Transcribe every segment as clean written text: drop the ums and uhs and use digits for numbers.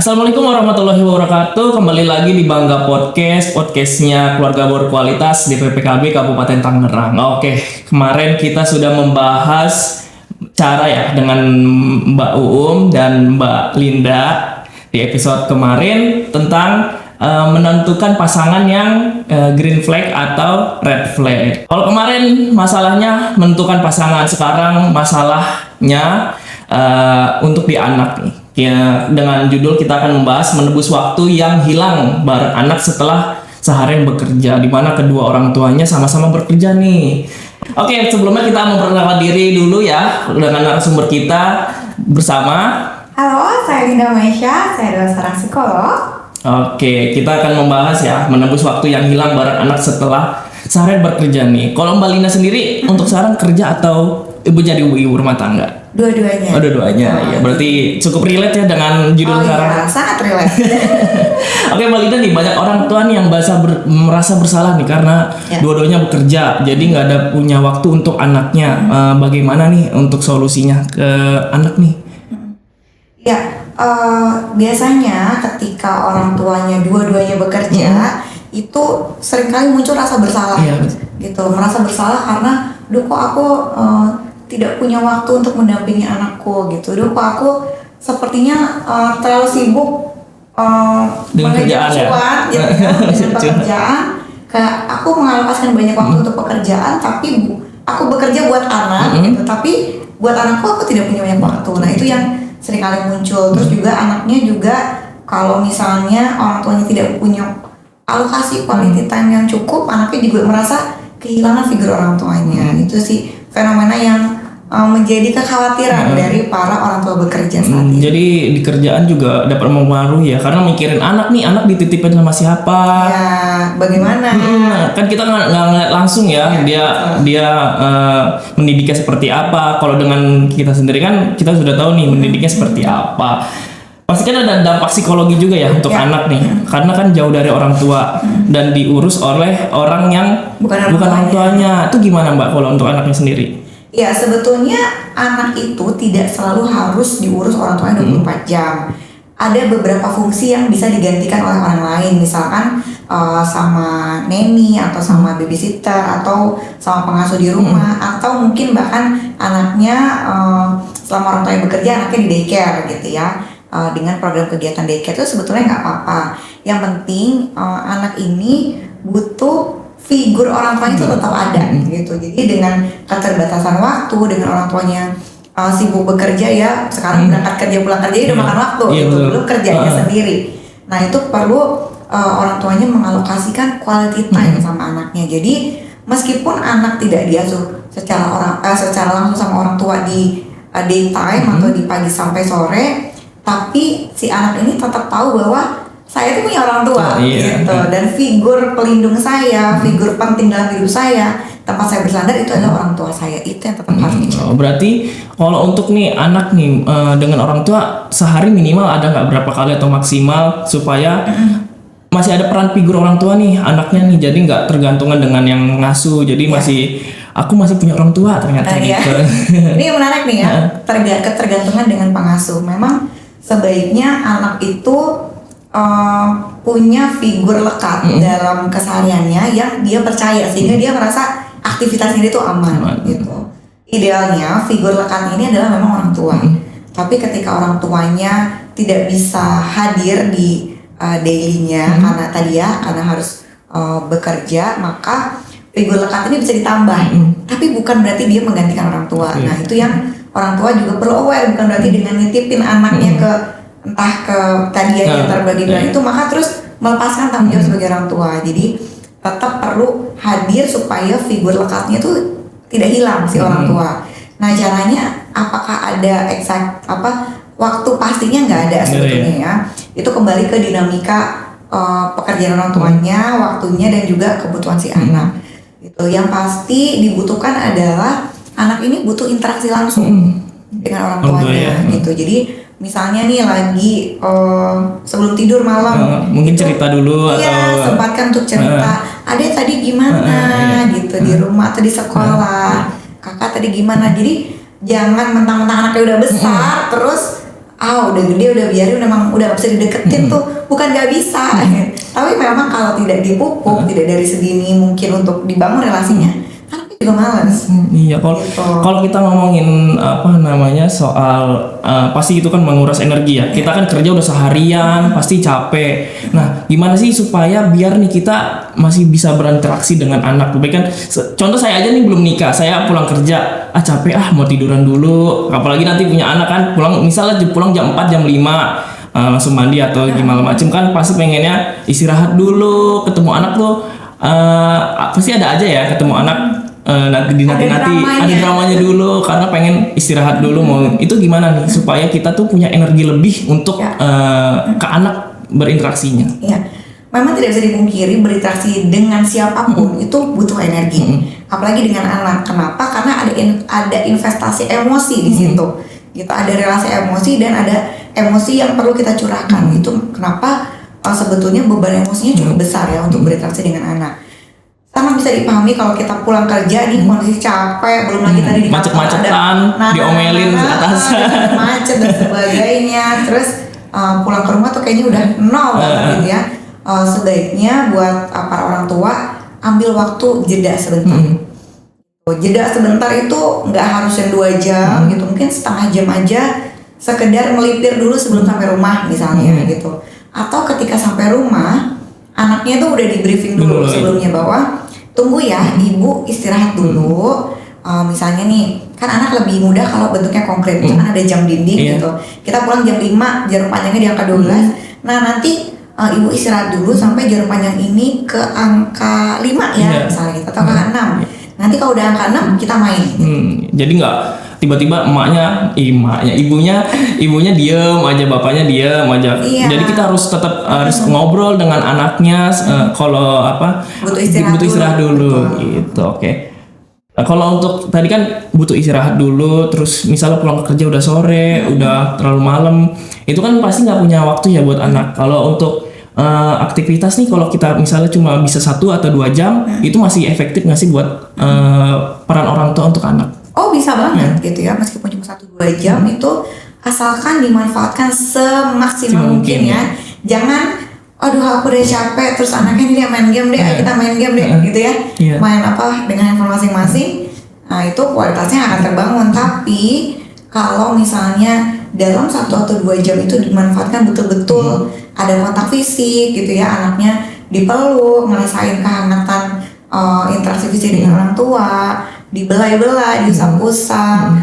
Assalamualaikum warahmatullahi wabarakatuh. Kembali lagi di Bangga Podcastnya keluarga berkualitas di PPKB Kabupaten Tangerang. Oke, kemarin kita sudah membahas cara ya dengan Mbak Uum dan Mbak Linda di episode kemarin tentang menentukan pasangan yang green flag atau red flag. Kalau kemarin masalahnya menentukan pasangan, sekarang masalahnya untuk di anak nih. Ya, dengan judul kita akan membahas menebus waktu yang hilang bareng anak setelah seharian bekerja, di mana kedua orang tuanya sama-sama bekerja nih. Oke, sebelumnya kita memperkenalkan diri dulu ya dengan narasumber kita bersama. Halo, saya Linda Maisha, saya adalah seorang psikolog. Oke, kita akan membahas ya menebus waktu yang hilang bareng anak setelah seharian bekerja nih. Kalau Mbak Linda sendiri untuk sekarang kerja atau ibu jadi ibu rumah tangga? Dua-duanya. Oh, dua-duanya. Ya, berarti cukup relate ya dengan judul sekarang. Iya, sangat relate. Oke, Mbak Linda nih, banyak orang tua nih yang merasa bersalah nih karena dua-duanya bekerja, jadi nggak ada punya waktu untuk anaknya. Bagaimana nih untuk solusinya ke anak nih? Ya, biasanya ketika orang tuanya dua-duanya bekerja, itu seringkali muncul rasa bersalah, gitu. Merasa bersalah karena, duh kok aku tidak punya waktu untuk mendampingi anakku, gitu. Duh kok aku sepertinya terlalu sibuk dengan kerjaan gitu, dengan pekerjaan. Kayak aku mengalokasikan banyak waktu untuk pekerjaan, tapi aku bekerja buat anak, gitu. Tapi buat anakku aku tidak punya banyak waktu. Nah, itu yang seringkali muncul. Terus juga anaknya juga kalau misalnya orang tuanya tidak punya alokasi quality time yang cukup, anaknya juga merasa kehilangan figur orang tuanya. Itu sih fenomena yang menjadi kekhawatiran dari para orang tua bekerja saat ini. Jadi di kerjaan juga dapat mempengaruhi ya, karena mikirin anak nih, anak dititipin sama siapa? Ya, bagaimana? Kan kita nggak ngeliat langsung ya, dia mendidiknya seperti apa. Kalau dengan kita sendiri kan kita sudah tahu nih mendidiknya seperti apa. Pasti kan ada dampak psikologi juga ya untuk anak nih, karena kan jauh dari orang tua dan diurus oleh orang yang bukan orang tuanya. Itu gimana Mbak kalau untuk anaknya sendiri? Ya, sebetulnya anak itu tidak selalu harus diurus orang tuanya 24 jam. Ada beberapa fungsi yang bisa digantikan oleh orang lain, misalkan sama neni atau sama babysitter atau sama pengasuh di rumah, atau mungkin bahkan anaknya selama orang tuanya bekerja anaknya di daycare gitu ya. Dengan program kegiatan daycare itu sebetulnya nggak apa-apa. Yang penting anak ini butuh figur orang tuanya itu tetap ada gitu. Jadi dengan keterbatasan waktu, dengan orang tuanya sibuk bekerja ya, sekarang berangkat kerja pulang kerja udah makan waktu gitu, belum kerjanya sendiri. Nah, itu perlu orang tuanya mengalokasikan quality time sama anaknya. Jadi meskipun anak tidak diasuh secara langsung sama orang tua di daytime atau di pagi sampai sore, tapi si anak ini tetap tahu bahwa saya tuh punya orang tua gitu, dan figur pelindung saya, figur penting dalam hidup saya, tempat saya bersandar itu adalah orang tua saya. Itu yang tetap harus dijaga. Berarti kalau untuk nih anak nih dengan orang tua sehari minimal ada nggak berapa kali atau maksimal supaya masih ada peran figur orang tua nih anaknya nih, jadi nggak tergantungan dengan yang ngasuh, jadi aku masih punya orang tua ternyata gitu. Ini yang menarik nih ya, ketergantungan dengan pengasuh. Memang sebaiknya anak itu punya figur lekat dalam kesehariannya yang dia percaya, sehingga dia merasa aktivitasnya itu aman gitu. Idealnya figur lekat ini adalah memang orang tua. Tapi ketika orang tuanya tidak bisa hadir di dailynya karena harus bekerja, maka figur lekat ini bisa ditambah. Tapi bukan berarti dia menggantikan orang tua. Nah, itu yang orang tua juga perlu aware, bukan berarti dengan nitipin anaknya ke entah ke tadi yang terbagi itu maka terus melepaskan tanggung jawab sebagai orang tua. Jadi tetap perlu hadir supaya figur lekatnya itu tidak hilang si orang tua. Nah, caranya apakah ada waktu pastinya nggak ada sebetulnya ya. Itu kembali ke dinamika pekerjaan orang tuanya, waktunya dan juga kebutuhan si anak. Gitu. Yang pasti dibutuhkan adalah anak ini butuh interaksi langsung dengan orang tuanya gitu. Jadi misalnya nih lagi sebelum tidur malam mungkin cerita dulu atau sempatkan untuk cerita, adek tadi gimana gitu di rumah atau di sekolah, kakak tadi gimana. Jadi jangan mentang-mentang anaknya udah besar terus udah gede udah biarin udah gak bisa dideketin tuh, bukan gak bisa. Tapi memang kalau tidak dipupuk, tidak dari sedini mungkin untuk dibangun relasinya, anaknya juga malas. Iya, Gitu. kalau kita ngomongin soal pasti itu kan menguras energi ya. Kita kan kerja udah seharian, pasti capek. Nah, gimana sih supaya biar nih kita masih bisa berinteraksi dengan anak? Baik kan, contoh saya aja nih belum nikah, saya pulang kerja, capek mau tiduran dulu. Apalagi nanti punya anak kan, misalnya pulang jam 4 jam 5 langsung mandi atau gimana macem kan, pasti pengennya istirahat dulu. Ketemu anak tuh pasti ada aja ya ketemu anak. Nanti ada dramanya dulu karena pengen istirahat dulu. Mau itu gimana nih supaya kita tuh punya energi lebih untuk ke anak berinteraksinya? Iya, memang tidak bisa dipungkiri berinteraksi dengan siapapun itu butuh energi, apalagi dengan anak. Kenapa? Karena ada investasi emosi di situ. Gitu, ada relasi emosi dan ada emosi yang perlu kita curahkan. Itu kenapa sebetulnya beban emosinya cukup besar ya untuk berinteraksi dengan anak. Sama bisa dipahami kalau kita pulang kerja di kondisi capek, belum lagi tadi di macet-macetan, diomelin atas macet dan sebagainya. Terus pulang ke rumah tuh kayaknya udah nol banget gitu ya. Sebaiknya buat para orang tua ambil waktu jeda sebentar. Jeda sebentar itu nggak harus yang 2 jam gitu, mungkin setengah jam aja, sekedar melipir dulu sebelum sampai rumah misalnya gitu. Atau ketika sampai rumah, anaknya tuh udah di briefing dulu sebelumnya bahwa tunggu ya, ibu istirahat dulu. Misalnya nih, kan anak lebih mudah kalau bentuknya konkret, kan ada jam dinding gitu. Kita pulang jam 5, jarum panjangnya di angka 12. Nah nanti ibu istirahat dulu sampai jarum panjang ini ke angka 5 ya, misalnya gitu, atau angka 6. Nanti kalau udah angka 6 kita main. Jadi nggak tiba-tiba ibunya diem aja, bapaknya diem aja. Jadi kita harus tetap harus ngobrol dengan anaknya. Kalau butuh istirahat dulu gitu. Oke. Nah, kalau untuk tadi kan butuh istirahat dulu, terus misalnya pulang kerja udah sore, udah terlalu malam, itu kan pasti nggak punya waktu ya buat anak. Kalau untuk aktivitas nih, kalau kita misalnya cuma bisa 1 atau 2 jam, itu masih efektif nggak sih buat peran orang tua untuk anak? Oh bisa banget gitu ya, meskipun cuma 1-2 jam itu asalkan dimanfaatkan semaksimal mungkin ya. Jangan, aduh aku udah capek, terus anaknya dia main game deh, kita main game deh gitu ya. Main dengan handphone masing-masing, nah itu kualitasnya akan terbangun. Tapi kalau misalnya dalam 1 atau 2 jam itu dimanfaatkan betul-betul, ada kontak fisik gitu ya, anaknya dipeluk, ngerasain kehangatan interaksi fisik dengan orang tua, dibelai-belai, diusap-usap,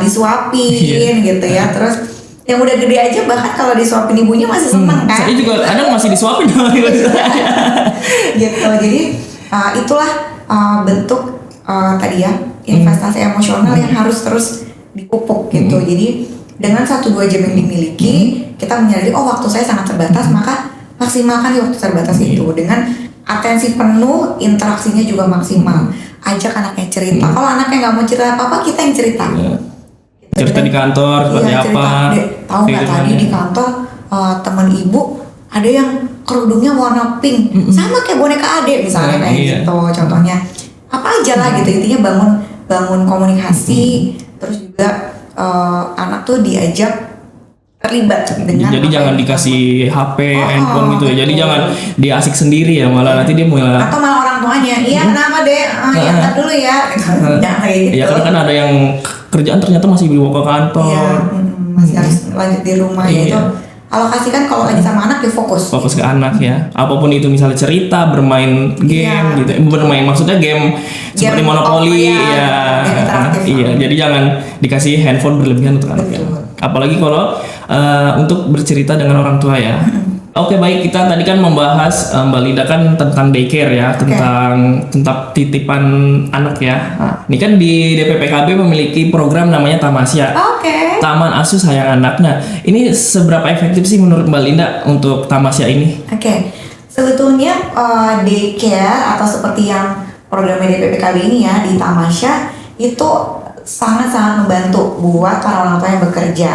disuapin gitu ya. Terus yang udah gede aja bahkan kalau disuapin ibunya masih seneng kan? Saya juga kadang masih disuapin gitu. Jadi itulah bentuk tadi ya, investasi emosional yang harus terus dipupuk gitu. Jadi dengan 1-2 jam yang dimiliki, kita menyadari waktu saya sangat terbatas, maka maksimalkan di waktu terbatas itu dengan atensi penuh, interaksinya juga maksimal. Ajak anaknya cerita. Kalau anaknya nggak mau cerita apa-apa, kita yang cerita. Cerita di kantor seperti apa? Tahu nggak tadi di kantor teman ibu ada yang kerudungnya warna pink, sama kayak boneka adek misalnya kayak gitu. Contohnya apa aja lah gitu, intinya bangun komunikasi, terus juga anak tuh diajak terlibat dengan. Jadi jangan dikasih HP, handphone gitu ya. Jadi jangan dia asik sendiri ya, malah nanti dia malah. Atau malah orang tuanya, iya kenapa deh, ya ntar dulu ya. Jangan kayak gitu. Ya karena kan ada yang kerjaan ternyata masih dibawa ke kantor. Iya, masih harus lanjut di rumah gitu. Alokasikan kalau lagi sama anak, dia fokus ke anak ya. Apapun itu, misalnya cerita, bermain game gitu. Bermain maksudnya game seperti monopoli ya. Iya, jadi jangan dikasih handphone berlebihan untuk anak ya. Apalagi kalau untuk bercerita dengan orang tua ya. Oke, baik, kita tadi kan membahas Mbak Linda kan tentang daycare ya, tentang titipan anak ya. Nah, ini kan di DPPKB memiliki program namanya Tamasya. Taman Asuh Sayang Anak. Nah, ini seberapa efektif sih menurut Mbak Linda untuk Tamasya ini? Sebetulnya daycare atau seperti yang programnya DPPKB ini ya di Tamasya itu sangat-sangat membantu buat para orang tua yang bekerja.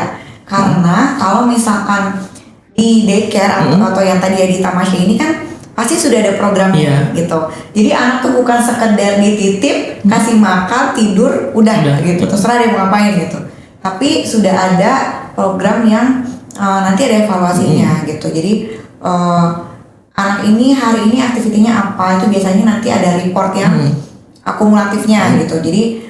Karena kalau misalkan di daycare atau yang tadi ya di Tamasya ini kan pasti sudah ada programnya gitu. Jadi anak tuh bukan sekedar dititip, kasih makan, tidur, udah gitu. Terserah dia mau ngapain gitu. Tapi sudah ada program yang nanti ada evaluasinya gitu. Jadi anak ini hari ini aktivitinya apa, itu biasanya nanti ada report yang akumulatifnya gitu. Jadi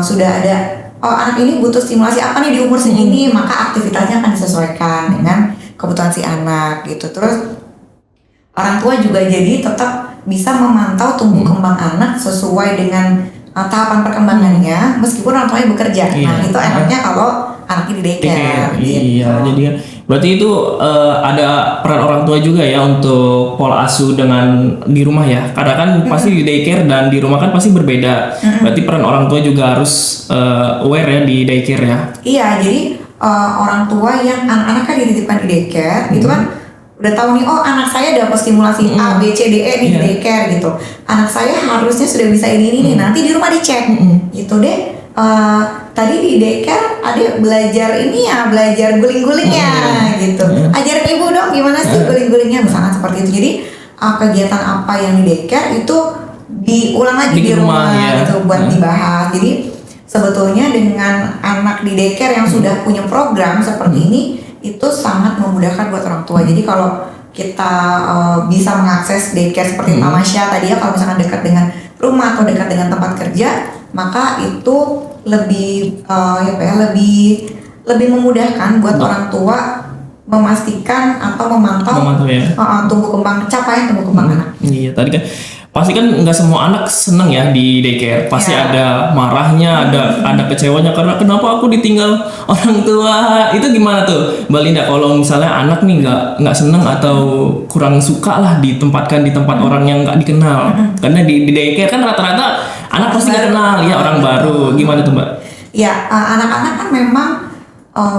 sudah ada anak ini butuh stimulasi apa nih di umur segini, maka aktivitasnya akan disesuaikan dengan kebutuhan si anak gitu. Terus orang tua juga jadi tetap bisa memantau tumbuh kembang anak sesuai dengan tahapan perkembangannya meskipun orang tuanya bekerja. Nah itu enaknya kalau anaknya di daycare. Iya, jadi berarti itu ada peran orang tua juga ya untuk pola asuh dengan di rumah ya. Karena kan pasti di daycare dan di rumah kan pasti berbeda. Berarti peran orang tua juga harus aware ya di daycare ya. Iya, jadi orang tua yang anak-anak kan dititipkan di daycare itu kan udah tahu nih, oh anak saya dapat stimulasi A, B, C, D, E nih di daycare gitu. Anak saya harusnya sudah bisa ini nih, nanti di rumah dicek gitu deh. Tadi di daycare ada belajar ini ya, belajar guling-gulingnya gitu. Ajarin ibu dong gimana sih guling-gulingnya, misalkan seperti itu. Jadi kegiatan apa yang di daycare itu diulang lagi di rumah ya, gitu buat dibahas. Jadi sebetulnya dengan anak di daycare yang sudah punya program seperti ini itu sangat memudahkan buat orang tua. Jadi kalau kita bisa mengakses daycare seperti Tamasya tadi ya, kalau misalkan dekat dengan rumah atau dekat dengan tempat kerja, maka itu lebih lebih memudahkan buat orang tua memastikan atau memantau ya. Tumbuh kembang anak. Iya, tadi kan pasti kan nggak semua anak seneng ya di daycare, pasti ada marahnya, ada kecewanya karena kenapa aku ditinggal orang tua. Itu gimana tuh Mbak Linda kalau misalnya anak nih nggak seneng atau kurang suka lah ditempatkan di tempat orang yang nggak dikenal, karena di daycare kan rata-rata anak pasti nggak kenal ya, orang baru. Gimana tuh Mbak? Ya, anak-anak kan memang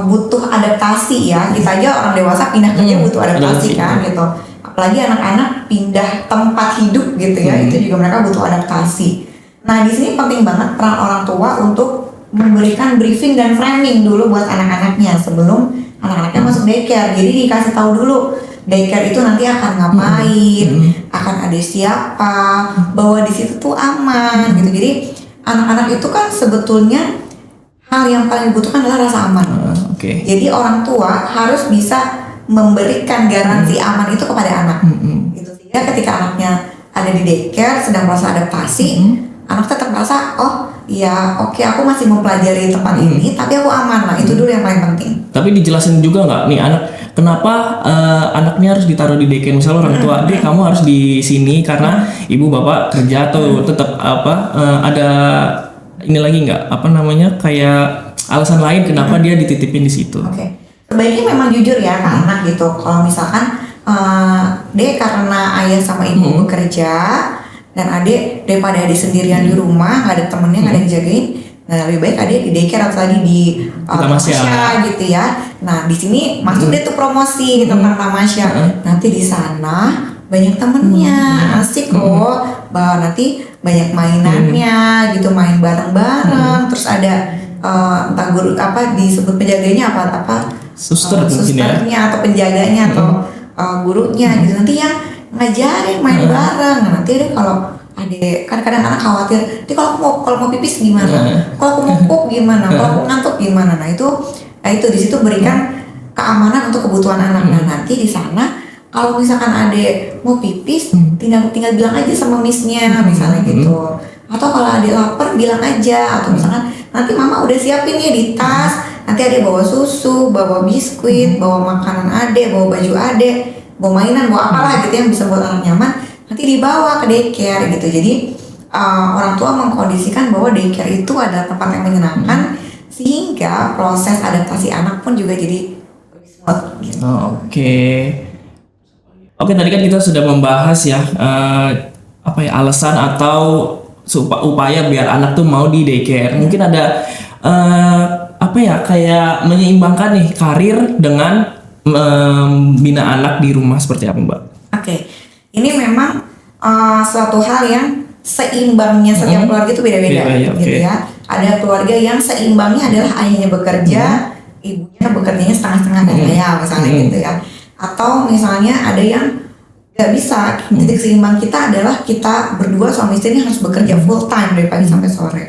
butuh adaptasi ya. Kita aja orang dewasa pindah kerja butuh adaptasi kan gitu. Apalagi anak-anak pindah tempat hidup gitu ya, itu juga mereka butuh adaptasi. Nah di sini penting banget peran orang tua untuk memberikan briefing dan framing dulu buat anak-anaknya sebelum anak-anaknya masuk daycare. Jadi dikasih tahu dulu daycare itu nanti akan ngapain, akan ada siapa, bahwa di situ tuh aman gitu. Jadi anak-anak itu kan sebetulnya hal yang paling dibutuhkan adalah rasa aman. Jadi orang tua harus bisa memberikan garansi aman itu kepada anak. Gitu. Sehingga ketika anaknya ada di daycare sedang proses adaptasi, anak tetap merasa oh ya oke, aku masih mempelajari tempat ini tapi aku aman. Nah itu dulu yang paling penting. Tapi dijelasin juga nggak nih anak kenapa anaknya harus ditaruh di daycare? Misalnya orang tua, deh kamu harus di sini karena ibu bapak kerja, atau tetap ada ini lagi nggak kayak alasan lain kenapa dia dititipin di situ? Sebaiknya memang jujur ya ke anak gitu. Kalau misalkan Dek karena ayah sama ibu bekerja dan adik daripada adik sendirian di rumah nggak ada temennya, nggak ada yang jagain, nah lebih baik adik di daycare atau lagi di Tamasya gitu ya. Nah di sini masuk deh tuh promosi tentang Tamasya. Nanti di sana banyak temennya, asik loh, bahwa nanti banyak mainannya gitu, main bareng-bareng. Terus ada entah guru disebut penjaganya susternya atau penjaganya atau gurunya gitu, nanti yang ngajarin main bareng. Nah, nanti deh kalau kadang-kadang anak khawatir, nanti kalau mau pipis gimana, kalau aku mau pup gimana, kalau aku ngantuk gimana. Nah itu di situ berikan keamanan untuk kebutuhan anak. Nah nanti di sana kalau misalkan adek mau pipis, tinggal bilang aja sama missnya misalnya gitu. Atau kalau adek lapar bilang aja, atau misalkan nanti mama udah siapin nih di tas, nanti adek bawa susu, bawa biskuit, bawa makanan adek, bawa baju adek, bawa mainan, bawa apalah gitu yang bisa buat anak nyaman, nanti dibawa ke daycare gitu. Jadi orang tua mengkondisikan bahwa daycare itu adalah tempat yang menyenangkan, sehingga proses adaptasi anak pun juga jadi lebih smooth gitu. Oke, tadi kan kita sudah membahas ya alasan atau upaya biar anak tuh mau di daycare. Mungkin ada kayak menyeimbangkan nih karir dengan bina anak di rumah, seperti apa Mbak? Ini memang suatu hal yang seimbangnya setiap keluarga itu beda-beda gitu ya. Ada keluarga yang seimbangnya adalah ayahnya bekerja, ibunya bekerjanya setengah-setengah kayak saya misalnya gitu ya. Atau misalnya ada yang gak bisa, titik seimbang kita adalah kita berdua suami istri ini harus bekerja full time dari pagi sampai sore,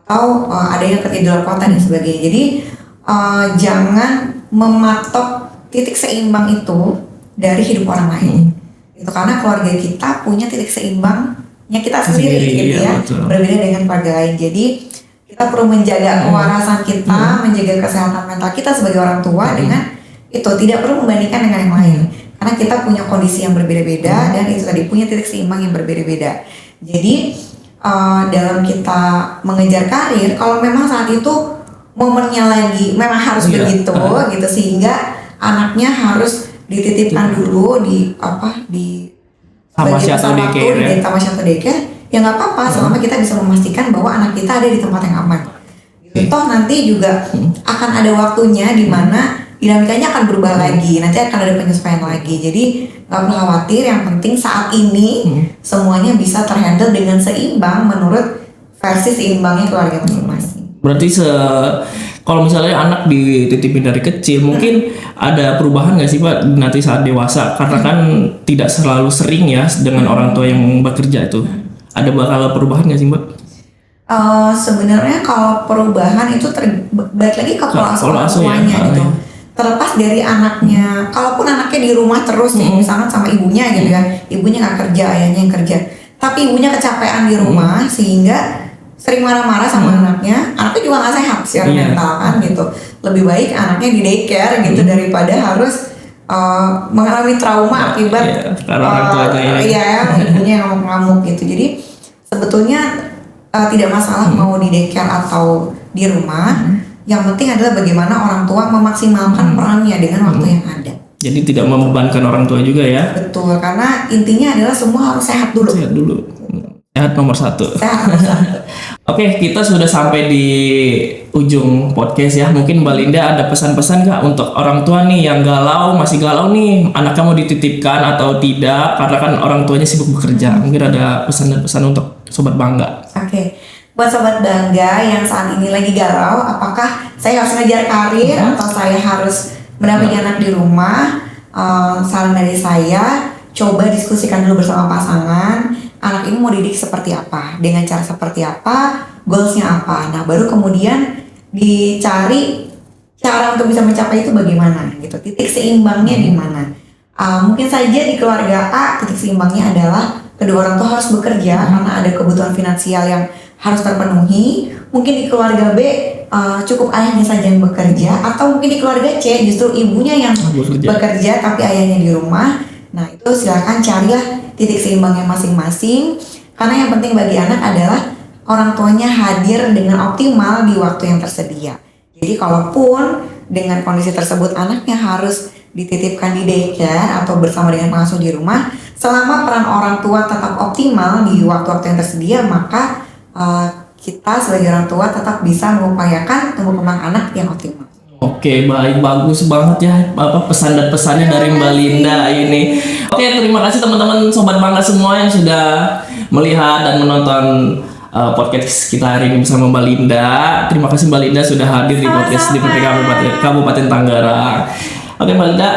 atau ada yang kerja di luar kota dan sebagainya. Jadi jangan mematok titik seimbang itu dari hidup orang lain. Itu karena keluarga kita punya titik seimbangnya kita sendiri gitu ya, berbeda dengan keluarga lain. Jadi kita perlu menjaga kewarasan kita, menjaga kesehatan mental kita sebagai orang tua dengan itu, tidak perlu membandingkan dengan yang lain. Karena kita punya kondisi yang berbeda-beda dan itu tadi punya titik seimbang yang berbeda-beda. Jadi dalam kita mengejar karir, kalau memang saat itu momennya lagi memang harus begitu gitu, sehingga anaknya harus dititipkan dulu di tamasya atau daycare, ya nggak apa-apa selama kita bisa memastikan bahwa anak kita ada di tempat yang aman. Toh nanti juga akan ada waktunya di mana dinamikanya akan berubah lagi, nanti akan ada penyesuaian lagi. Jadi nggak perlu khawatir, yang penting saat ini semuanya bisa terhandle dengan seimbang menurut versi seimbangnya keluarga masing-masing. Berarti kalau misalnya anak dititipin dari kecil, mungkin ada perubahan nggak sih Pak nanti saat dewasa? Karena kan tidak selalu sering ya dengan orang tua yang bekerja itu. Ada bakal perubahan nggak sih Mbak? Sebenarnya kalau perubahan itu balik lagi ke pola asuh orang tuanya gitu. Terlepas dari anaknya, kalaupun anaknya di rumah terus nih, misalkan sama ibunya gitu kan, ibunya nggak kerja, ayahnya yang kerja, tapi ibunya kecapean di rumah sehingga sering marah-marah sama anaknya juga nggak sehat secara mental kan gitu. Lebih baik anaknya di daycare gitu daripada harus mengalami trauma akibat ibunya yang ngamuk gitu. Jadi sebetulnya tidak masalah mau di daycare atau di rumah. Yang penting adalah bagaimana orang tua memaksimalkan perannya dengan waktu yang ada. Jadi tidak membebankan orang tua juga ya. Betul, karena intinya adalah semua harus sehat dulu. Sehat nomor satu. Oke, kita sudah sampai di ujung podcast ya. Mungkin Mbak Linda ada pesan-pesan nggak untuk orang tua nih yang masih galau nih, anaknya mau dititipkan atau tidak, karena kan orang tuanya sibuk bekerja. Mungkin ada pesan-pesan untuk Sobat Bangga. Oke. Buat Sobat Bangga yang saat ini lagi galau, apakah saya harus ngejar karir atau saya harus mendampingi anak di rumah? Saran dari saya, coba diskusikan dulu bersama pasangan. Anak ini mau didik seperti apa, dengan cara seperti apa, goalsnya apa. Nah, baru kemudian dicari cara untuk bisa mencapai itu bagaimana gitu. Titik seimbangnya di mana? Mungkin saja di keluarga A titik seimbangnya adalah kedua orang tua harus bekerja karena ada kebutuhan finansial yang harus terpenuhi. Mungkin di keluarga B cukup ayahnya saja yang bekerja, atau mungkin di keluarga C justru ibunya yang bekerja tapi ayahnya di rumah. Nah, itu silakan carilah titik seimbangnya masing-masing, karena yang penting bagi anak adalah orang tuanya hadir dengan optimal di waktu yang tersedia. Jadi kalaupun dengan kondisi tersebut anaknya harus dititipkan di daycare atau bersama dengan pengasuh di rumah, selama peran orang tua tetap optimal di waktu-waktu yang tersedia, maka kita sebagai orang tua tetap bisa mengupayakan tumbuh kembang anak yang optimal. Oke, baik, bagus banget ya pesan dan pesannya dari Mbak Linda ini. Oke, terima kasih teman-teman Sobat Bangga semua yang sudah melihat dan menonton podcast kita hari ini bersama Mbak Linda. Terima kasih Mbak Linda sudah hadir di podcast di PPK Kabupaten Tangerang. Oke Mbak Linda,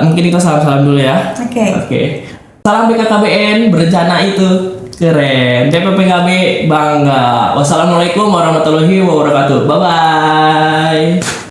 mungkin kita salam-salam dulu ya. Oke. Salam BKKBN, berencana itu keren. DPPKB bangga. Wassalamualaikum warahmatullahi wabarakatuh. Bye bye.